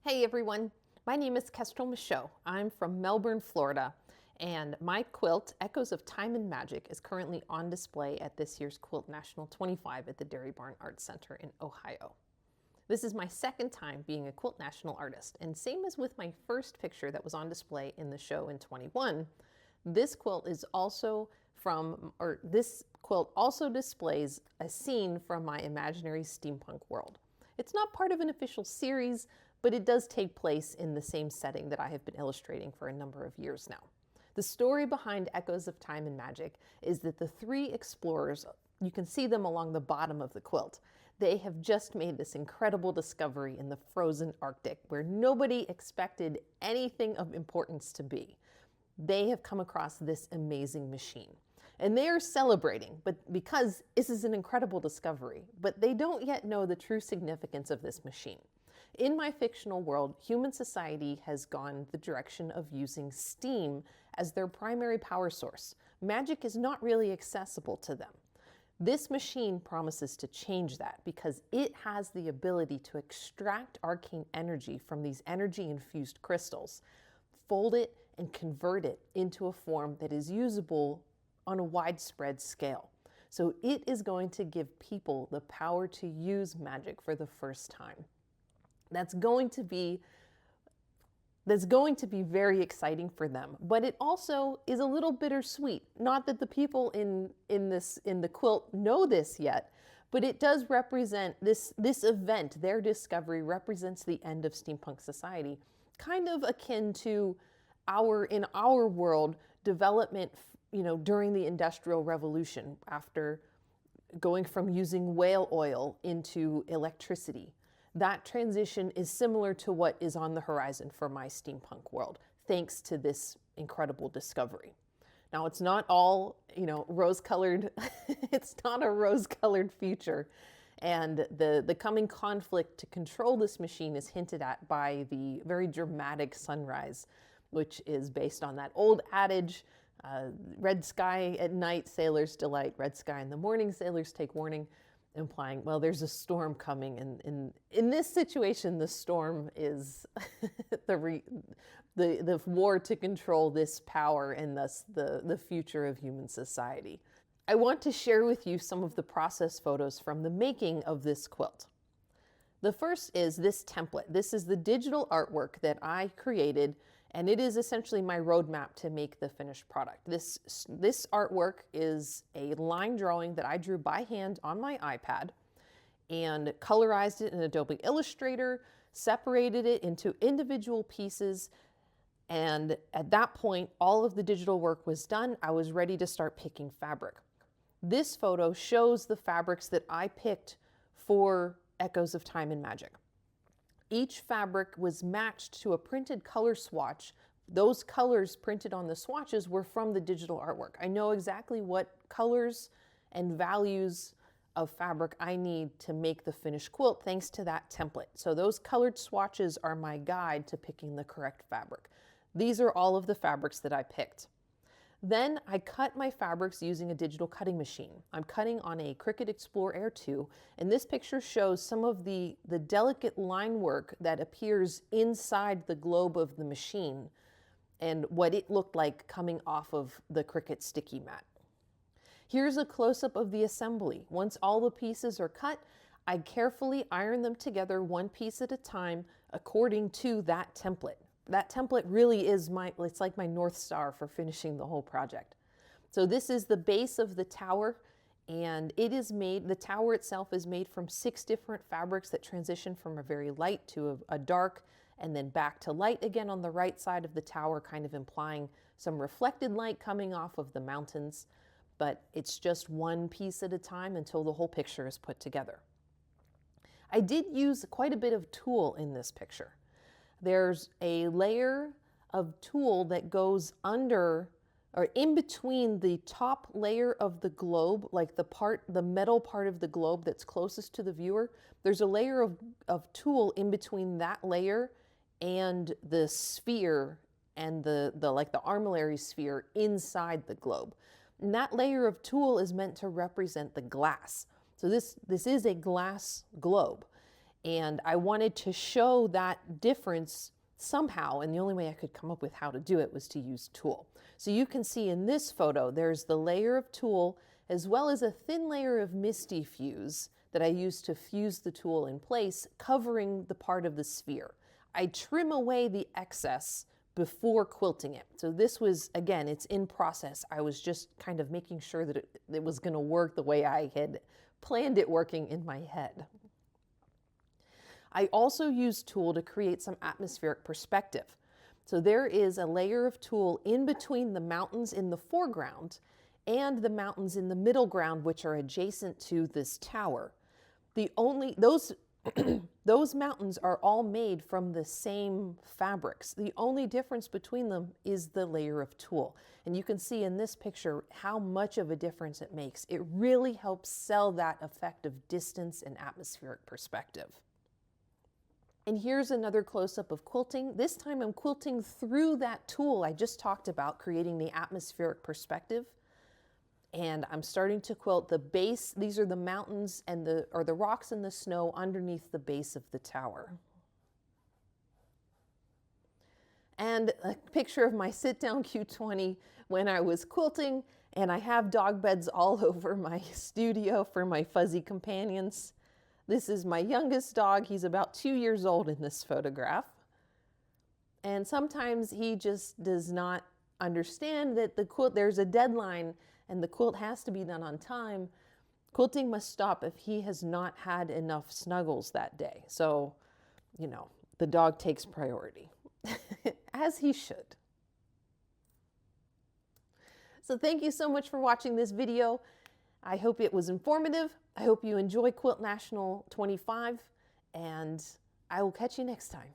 Hey everyone, my name is Kestrel Michaud. I'm from Melbourne, Florida, and my quilt, Echoes of Time and Magic, is currently on display at this year's Quilt National 25 at the Dairy Barn Arts Center in Ohio. This is my second time being a Quilt National artist, and same as with my first picture that was on display in the show in 21, this quilt also displays a scene from my imaginary steampunk world. It's not part of an official series, but it does take place in the same setting that I have been illustrating for a number of years now. The story behind Echoes of Time and Magic is that the three explorers, you can see them along the bottom of the quilt, they have just made this incredible discovery in the frozen Arctic where nobody expected anything of importance to be. They have come across this amazing machine. And they are celebrating, but because this is an incredible discovery, but they don't yet know the true significance of this machine. In my fictional world, human society has gone the direction of using steam as their primary power source. Magic is not really accessible to them. This machine promises to change that because it has the ability to extract arcane energy from these energy-infused crystals, fold it, and convert it into a form that is usable on a widespread scale. So it is going to give people the power to use magic for the first time. That's going to be very exciting for them, but it also is a little bittersweet. Not that the people in the quilt know this yet, but it does represent this event. Their discovery represents the end of steampunk society, kind of akin to in our world development, during the Industrial Revolution, after going from using whale oil into electricity. That transition is similar to what is on the horizon for my steampunk world, thanks to this incredible discovery. Now, it's not all, rose-colored. It's not a rose-colored future. And the coming conflict to control this machine is hinted at by the very dramatic sunrise, which is based on that old adage, red sky at night, sailors delight, red sky in the morning, sailors take warning, implying, well, there's a storm coming. And in this situation, the storm is the war to control this power and thus the future of human society. I want to share with you some of the process photos from the making of this quilt. The first is this template. This is the digital artwork that I created, and it is essentially my roadmap to make the finished product. This artwork is a line drawing that I drew by hand on my iPad and colorized it in Adobe Illustrator, separated it into individual pieces, and at that point, all of the digital work was done. I was ready to start picking fabric. This photo shows the fabrics that I picked for Echoes of Time and Magic. Each fabric was matched to a printed color swatch. Those colors printed on the swatches were from the digital artwork. I know exactly what colors and values of fabric I need to make the finished quilt thanks to that template. So those colored swatches are my guide to picking the correct fabric. These are all of the fabrics that I picked. Then I cut my fabrics using a digital cutting machine. I'm cutting on a Cricut Explore Air 2, and this picture shows some of the delicate line work that appears inside the globe of the machine and what it looked like coming off of the Cricut sticky mat. Here's a close-up of the assembly. Once all the pieces are cut, I carefully iron them together one piece at a time according to that template. That template really is it's like my North Star for finishing the whole project. So this is the base of the tower, and the tower itself is made from 6 different fabrics that transition from a very light to a dark, and then back to light again on the right side of the tower, kind of implying some reflected light coming off of the mountains. But it's just one piece at a time until the whole picture is put together. I did use quite a bit of tulle in this picture. There's a layer of tulle that goes under or in between the top layer of the globe, like the metal part of the globe that's closest to the viewer. There's a layer of tulle in between that layer and the sphere and the armillary sphere inside the globe. And that layer of tulle is meant to represent the glass. So this is a glass globe. And I wanted to show that difference somehow, and the only way I could come up with how to do it was to use tulle. So you can see in this photo, there's the layer of tulle as well as a thin layer of Misty Fuse that I used to fuse the tulle in place, covering the part of the sphere. I trim away the excess before quilting it. So this was, again, it's in process. I was just kind of making sure that it was going to work the way I had planned it working in my head. I also used tulle to create some atmospheric perspective. So there is a layer of tulle in between the mountains in the foreground and the mountains in the middle ground, which are adjacent to this tower. Those mountains are all made from the same fabrics. The only difference between them is the layer of tulle. And you can see in this picture how much of a difference it makes. It really helps sell that effect of distance and atmospheric perspective. And here's another close-up of quilting. This time I'm quilting through that tulle I just talked about, creating the atmospheric perspective. And I'm starting to quilt the base. These are the mountains and the rocks and the snow underneath the base of the tower. And a picture of my sit-down Q20 when I was quilting, and I have dog beds all over my studio for my fuzzy companions. This is my youngest dog. He's about 2 years old in this photograph. And sometimes he just does not understand that the quilt, there's a deadline and the quilt has to be done on time. Quilting must stop if he has not had enough snuggles that day. So, you know, the dog takes priority, as he should. So thank you so much for watching this video. I hope it was informative. I hope you enjoy Quilt National 25, and I will catch you next time.